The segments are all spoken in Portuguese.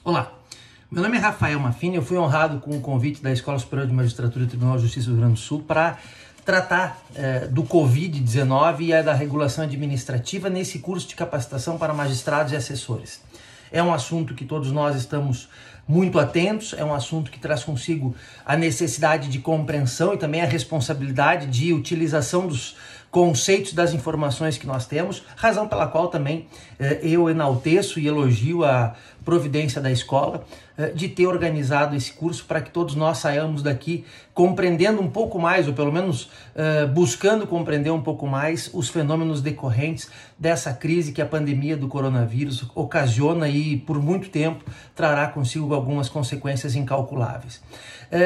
Olá, meu nome é Rafael Maffini, eu fui honrado com o convite da Escola Superior de Magistratura e Tribunal de Justiça do Rio Grande do Sul para tratar do Covid-19 e da regulação administrativa nesse curso de capacitação para magistrados e assessores. É um assunto que todos nós estamos muito atentos, é um assunto que traz consigo a necessidade de compreensão e também a responsabilidade de utilização dos conceitos das informações que nós temos, razão pela qual também eu enalteço e elogio a providência da escola de ter organizado esse curso para que todos nós saiamos daqui compreendendo um pouco mais, ou pelo menos buscando compreender um pouco mais os fenômenos decorrentes dessa crise que a pandemia do coronavírus ocasiona e por muito tempo trará consigo algumas consequências incalculáveis.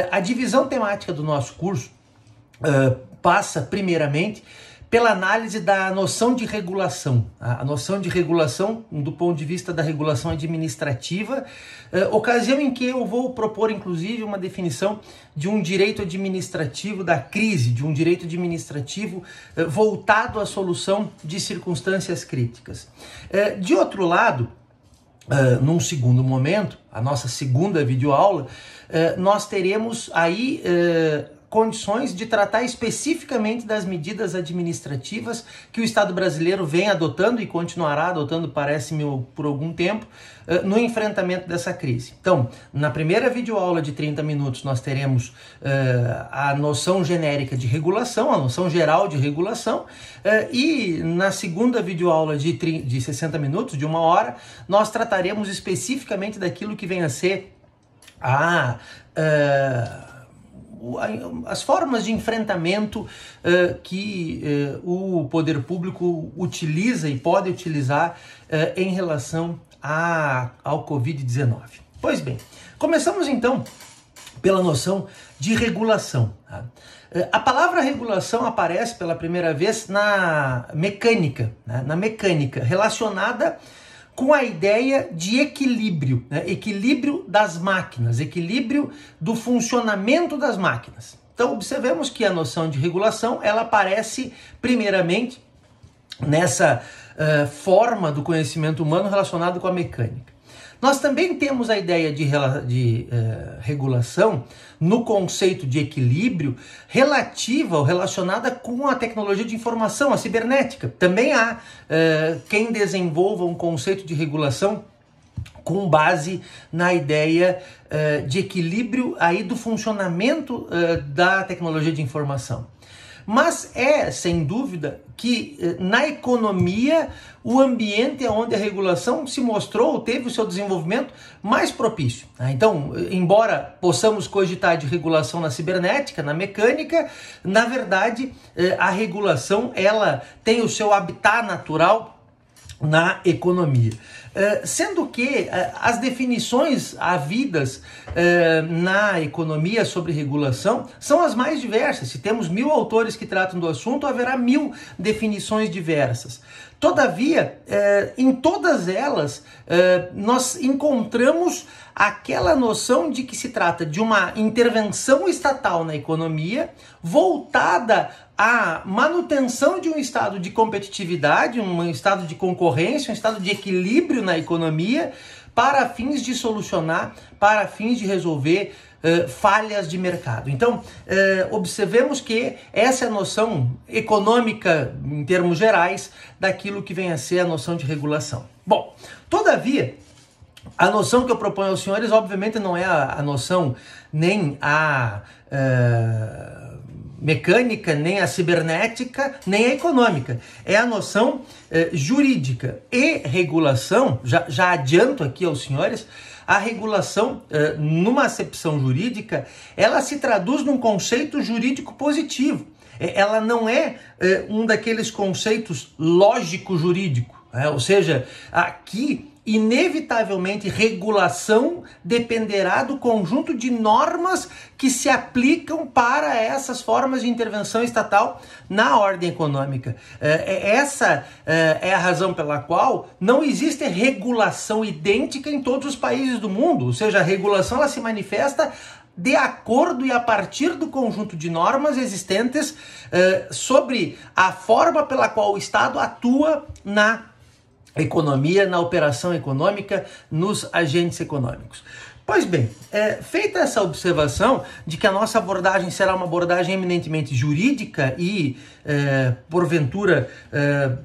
A divisão temática do nosso curso passa primeiramente pela análise da noção de regulação. A noção de regulação, do ponto de vista da regulação administrativa, ocasião em que eu vou propor, inclusive, uma definição de um direito administrativo da crise, de um direito administrativo voltado à solução de circunstâncias críticas. De outro lado, num segundo momento, a nossa segunda videoaula, nós teremos aí condições de tratar especificamente das medidas administrativas que o Estado brasileiro vem adotando e continuará adotando, parece-me, por algum tempo, no enfrentamento dessa crise. Então, na primeira videoaula de 30 minutos, nós teremos a noção genérica de regulação, a noção geral de regulação, e na segunda videoaula de 60 minutos, de 1 hora, nós trataremos especificamente daquilo que vem a ser as formas de enfrentamento que o poder público utiliza e pode utilizar em relação ao Covid-19. Pois bem, começamos então pela noção de regulação. A palavra regulação aparece pela primeira vez na mecânica, relacionada com a ideia de equilíbrio, equilíbrio das máquinas, equilíbrio do funcionamento das máquinas. Então, observemos que a noção de regulação, ela aparece primeiramente nessa forma do conhecimento humano relacionado com a mecânica. Nós também temos a ideia de regulação no conceito de equilíbrio relativa ou relacionada com a tecnologia de informação, a cibernética. Também há quem desenvolva um conceito de regulação com base na ideia de equilíbrio aí do funcionamento da tecnologia de informação. Mas sem dúvida, que na economia o ambiente é onde a regulação se mostrou, teve o seu desenvolvimento mais propício. Então, embora possamos cogitar de regulação na cibernética, na mecânica, na verdade, a regulação ela tem o seu habitat natural na economia. Sendo que as definições havidas na economia sobre regulação são as mais diversas. Se temos 1000 autores que tratam do assunto, haverá 1000 definições diversas. Todavia, em todas elas, nós encontramos aquela noção de que se trata de uma intervenção estatal na economia voltada à manutenção de um estado de competitividade, um estado de concorrência, um estado de equilíbrio na economia para fins de solucionar, para fins de resolver falhas de mercado. Então, observemos que essa é a noção econômica, em termos gerais, daquilo que vem a ser a noção de regulação. Bom, todavia, a noção que eu proponho aos senhores, obviamente, não é a noção nem a mecânica, nem a cibernética, nem a econômica. É a noção jurídica. E regulação, já adianto aqui aos senhores, a regulação, numa acepção jurídica, ela se traduz num conceito jurídico positivo. Ela não é um daqueles conceitos lógico-jurídico. Ou seja, aqui, inevitavelmente, regulação dependerá do conjunto de normas que se aplicam para essas formas de intervenção estatal na ordem econômica. Essa é a razão pela qual não existe regulação idêntica em todos os países do mundo. Ou seja, a regulação ela se manifesta de acordo e a partir do conjunto de normas existentes sobre a forma pela qual o Estado atua na economia, na operação econômica, nos agentes econômicos. Pois bem, feita essa observação de que a nossa abordagem será uma abordagem eminentemente jurídica e, porventura,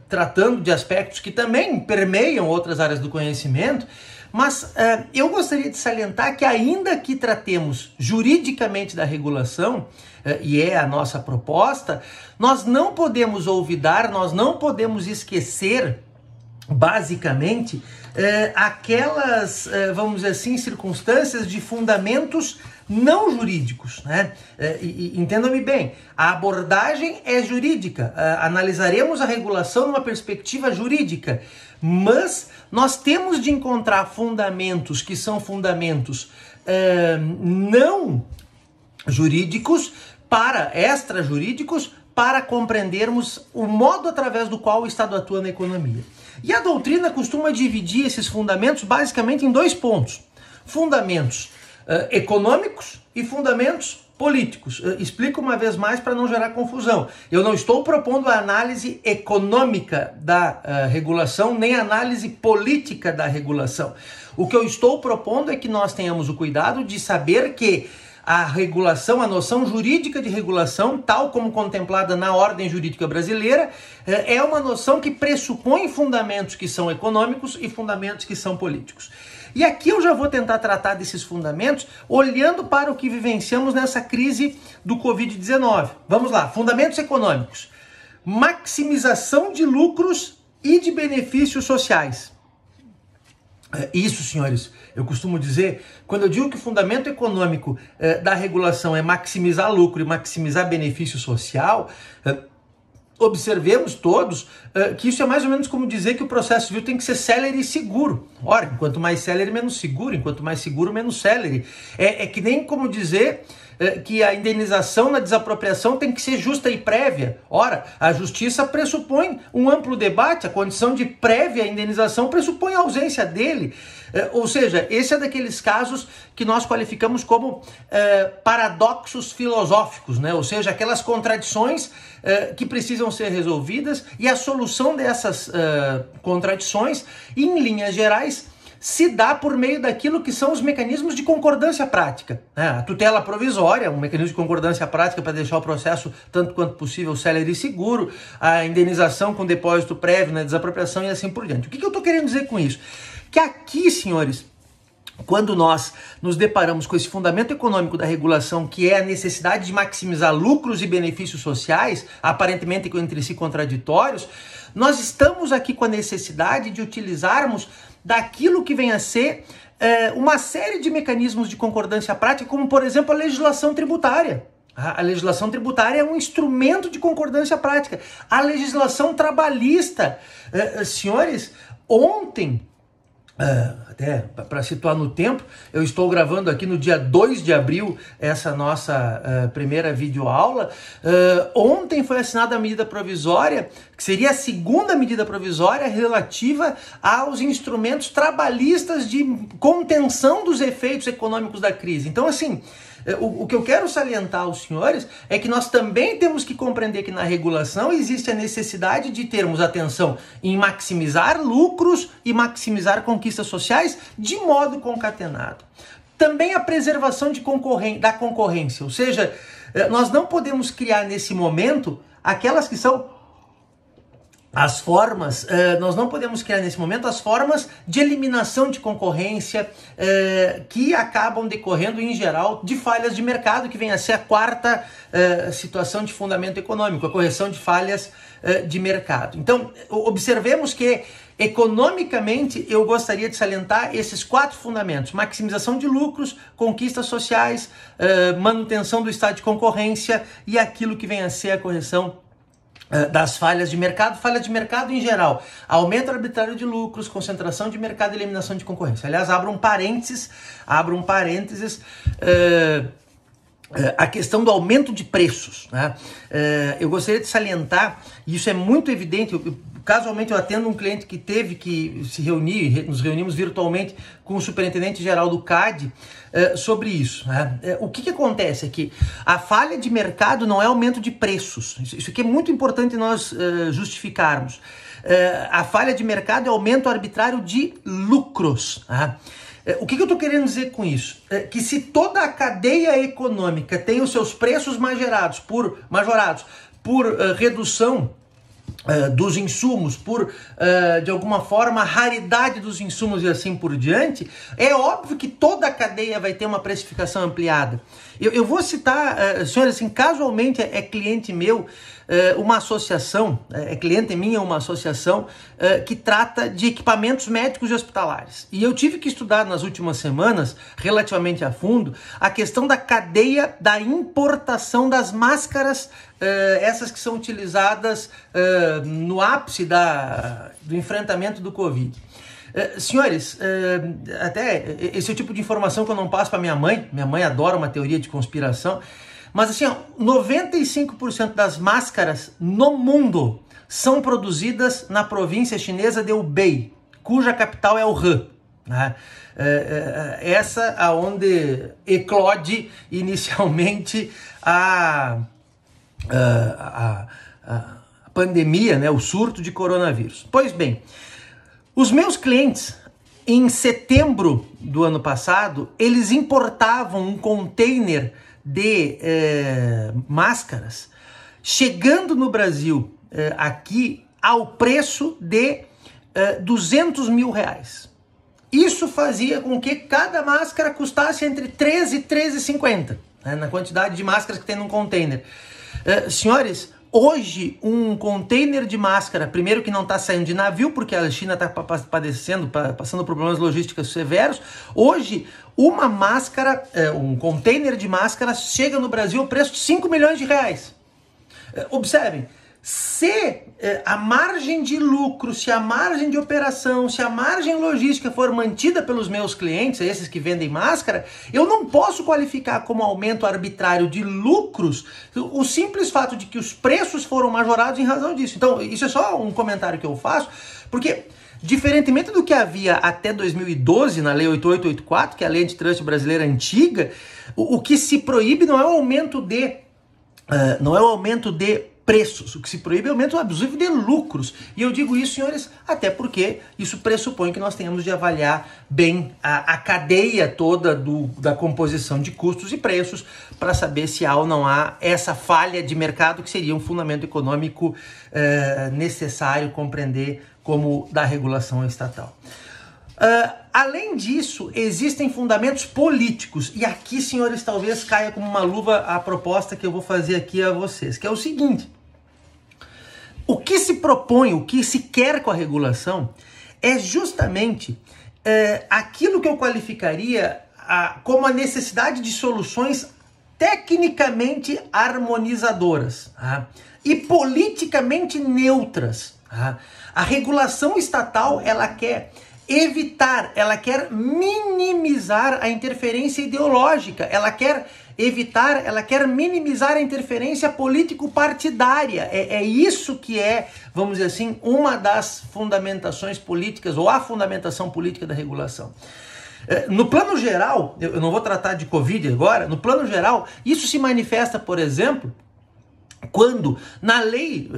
tratando de aspectos que também permeiam outras áreas do conhecimento, mas eu gostaria de salientar que, ainda que tratemos juridicamente da regulação, e é a nossa proposta, nós não podemos olvidar, nós não podemos esquecer, basicamente, aquelas, vamos dizer assim, circunstâncias de fundamentos não jurídicos, né? Entendam-me bem, a abordagem é jurídica, analisaremos a regulação numa perspectiva jurídica, mas nós temos de encontrar fundamentos que são fundamentos não jurídicos, extrajurídicos, para compreendermos o modo através do qual o Estado atua na economia. E a doutrina costuma dividir esses fundamentos basicamente em 2 pontos. Fundamentos econômicos e fundamentos políticos. Explico uma vez mais para não gerar confusão. Eu não estou propondo a análise econômica da regulação, nem a análise política da regulação. O que eu estou propondo é que nós tenhamos o cuidado de saber que a regulação, a noção jurídica de regulação, tal como contemplada na ordem jurídica brasileira, é uma noção que pressupõe fundamentos que são econômicos e fundamentos que são políticos. E aqui eu já vou tentar tratar desses fundamentos olhando para o que vivenciamos nessa crise do Covid-19. Vamos lá, fundamentos econômicos. Maximização de lucros e de benefícios sociais. Isso, senhores, eu costumo dizer, quando eu digo que o fundamento econômico da regulação é maximizar lucro e maximizar benefício social, observemos todos que isso é mais ou menos como dizer que o processo civil tem que ser célere e seguro. Ora, enquanto mais célere, menos seguro. Enquanto mais seguro, menos célere. É que nem como dizer que a indenização na desapropriação tem que ser justa e prévia. Ora, a justiça pressupõe um amplo debate, a condição de prévia indenização pressupõe a ausência dele. Ou seja, esse é daqueles casos que nós qualificamos como paradoxos filosóficos, né? Ou seja, aquelas contradições que precisam ser resolvidas, e a solução dessas contradições, em linhas gerais, se dá por meio daquilo que são os mecanismos de concordância prática. A tutela provisória, um mecanismo de concordância prática para deixar o processo tanto quanto possível célere e seguro, a indenização com depósito prévio na desapropriação e assim por diante. O que eu estou querendo dizer com isso? Que aqui, senhores, quando nós nos deparamos com esse fundamento econômico da regulação, que é a necessidade de maximizar lucros e benefícios sociais, aparentemente entre si contraditórios, nós estamos aqui com a necessidade de utilizarmos daquilo que vem a ser uma série de mecanismos de concordância prática, como, por exemplo, a legislação tributária. A legislação tributária é um instrumento de concordância prática. A legislação trabalhista. Senhores, ontem, até para situar no tempo, eu estou gravando aqui no dia 2 de abril essa nossa primeira videoaula. Ontem foi assinada a medida provisória, que seria a segunda medida provisória relativa aos instrumentos trabalhistas de contenção dos efeitos econômicos da crise. Então, assim, o que eu quero salientar aos senhores é que nós também temos que compreender que na regulação existe a necessidade de termos atenção em maximizar lucros e maximizar conquistas sociais de modo concatenado. Também a preservação da concorrência, ou seja, nós não podemos criar nesse momento aquelas que são as formas, nós não podemos criar nesse momento as formas de eliminação de concorrência que acabam decorrendo, em geral, de falhas de mercado, que vem a ser a quarta situação de fundamento econômico, a correção de falhas de mercado. Então, observemos que, economicamente, eu gostaria de salientar esses 4 fundamentos: maximização de lucros, conquistas sociais, manutenção do estado de concorrência e aquilo que vem a ser a correção das falhas de mercado em geral, aumento arbitrário de lucros, concentração de mercado e eliminação de concorrência. Aliás, abro um parênteses, a questão do aumento de preços, né? Eu gostaria de salientar, e isso é muito evidente, Casualmente eu atendo um cliente que teve que se reunir, nos reunimos virtualmente com o superintendente-geral do CAD sobre isso. Né? O que acontece é que a falha de mercado não é aumento de preços. Isso aqui é muito importante nós justificarmos. A falha de mercado é aumento arbitrário de lucros. Tá? O que eu estou querendo dizer com isso? Que se toda a cadeia econômica tem os seus preços majorados por redução dos insumos, por de alguma forma raridade dos insumos e assim por diante, é óbvio que toda a cadeia vai ter uma precificação ampliada. Eu vou citar, senhores, assim, casualmente é cliente meu, uma associação, é cliente minha, uma associação que trata de equipamentos médicos e hospitalares. E eu tive que estudar nas últimas semanas, relativamente a fundo, a questão da cadeia da importação das máscaras, essas que são utilizadas no ápice do enfrentamento do Covid. Senhores, até esse é o tipo de informação que eu não passo para minha mãe. Minha mãe adora uma teoria de conspiração. Mas assim, 95% das máscaras no mundo são produzidas na província chinesa de Hubei, cuja capital é Wuhan. Né? Essa aonde eclode inicialmente a pandemia, né? O surto de coronavírus. Pois bem, os meus clientes, em setembro do ano passado, eles importavam um container de máscaras, chegando no Brasil aqui ao preço de R$200 mil. Isso fazia com que cada máscara custasse entre 13 e 13,50, né, na quantidade de máscaras que tem num container. Senhores, hoje um container de máscara, primeiro que não está saindo de navio, porque a China está passando problemas logísticos severos. Hoje, uma máscara, um container de máscara chega no Brasil ao preço de R$5 milhões. Observem, se a margem de lucro, se a margem de operação, se a margem logística for mantida pelos meus clientes, esses que vendem máscara, eu não posso qualificar como aumento arbitrário de lucros o simples fato de que os preços foram majorados em razão disso. Então, isso é só um comentário que eu faço, porque diferentemente do que havia até 2012 na Lei 8884, que é a lei antitrust brasileira antiga, o que se proíbe não é o aumento de preços. O que se proíbe é o aumento abusivo de lucros. E eu digo isso, senhores, até porque isso pressupõe que nós tenhamos de avaliar bem a cadeia toda da composição de custos e preços para saber se há ou não há essa falha de mercado que seria um fundamento econômico necessário compreender como da regulação estatal. Além disso, existem fundamentos políticos, e aqui, senhores, talvez caia como uma luva a proposta que eu vou fazer aqui a vocês, que é o seguinte: o que se propõe, o que se quer com a regulação é justamente aquilo que eu qualificaria como a necessidade de soluções tecnicamente harmonizadoras, tá? E politicamente neutras. Tá? A regulação estatal, ela quer evitar, ela quer minimizar a interferência ideológica, ela quer evitar, ela quer minimizar a interferência político-partidária. É isso que é, vamos dizer assim, uma das fundamentações políticas, ou a fundamentação política da regulação. No plano geral, eu não vou tratar de Covid agora, no plano geral, isso se manifesta, por exemplo, quando na lei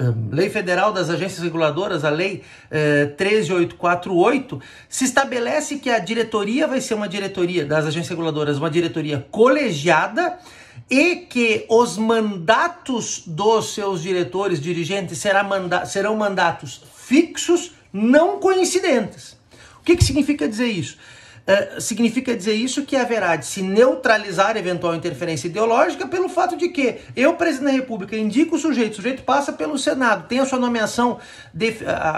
federal das agências reguladoras, a lei 13848, se estabelece que a diretoria vai ser uma diretoria das agências reguladoras, uma diretoria colegiada, e que os mandatos dos seus diretores, dirigentes, serão mandatos fixos, não coincidentes. O que significa dizer isso? Significa dizer isso que haverá de se neutralizar eventual interferência ideológica pelo fato de que eu, presidente da República, indico o sujeito passa pelo Senado, tem a sua nomeação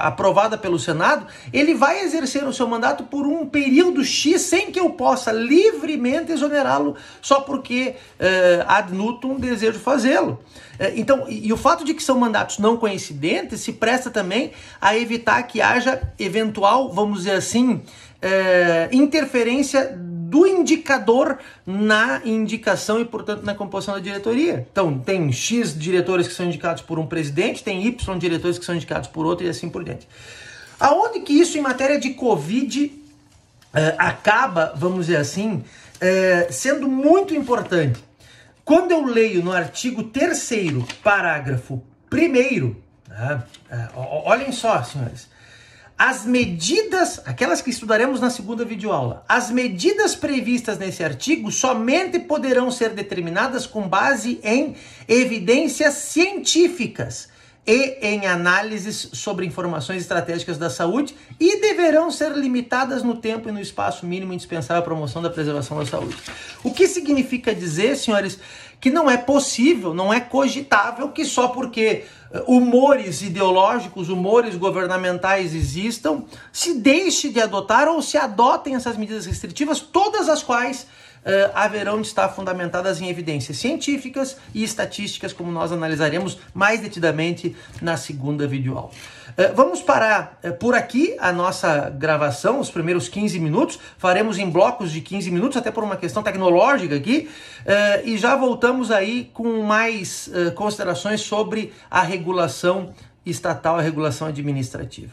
aprovada pelo Senado, ele vai exercer o seu mandato por um período X sem que eu possa livremente exonerá-lo só porque ad nutum desejo fazê-lo. Então, e o fato de que são mandatos não coincidentes se presta também a evitar que haja eventual, vamos dizer assim, interferência do indicador na indicação e, portanto, na composição da diretoria. Então, tem X diretores que são indicados por um presidente, tem Y diretores que são indicados por outro e assim por diante. Aonde que isso, em matéria de Covid, acaba, vamos dizer assim, sendo muito importante? Quando eu leio no artigo 3º, parágrafo 1º, olhem só, senhores, as medidas, aquelas que estudaremos na segunda videoaula, as medidas previstas nesse artigo somente poderão ser determinadas com base em evidências científicas e em análises sobre informações estratégicas da saúde e deverão ser limitadas no tempo e no espaço mínimo indispensável à promoção da preservação da saúde. O que significa dizer, senhores, que não é possível, não é cogitável que só porque humores ideológicos, humores governamentais existam, se deixe de adotar ou se adotem essas medidas restritivas, todas as quais haverão de estar fundamentadas em evidências científicas e estatísticas, como nós analisaremos mais detidamente na segunda videoaula. Vamos parar por aqui a nossa gravação, os primeiros 15 minutos, faremos em blocos de 15 minutos, até por uma questão tecnológica aqui, e já voltamos aí com mais considerações sobre a regulação estatal, a regulação administrativa.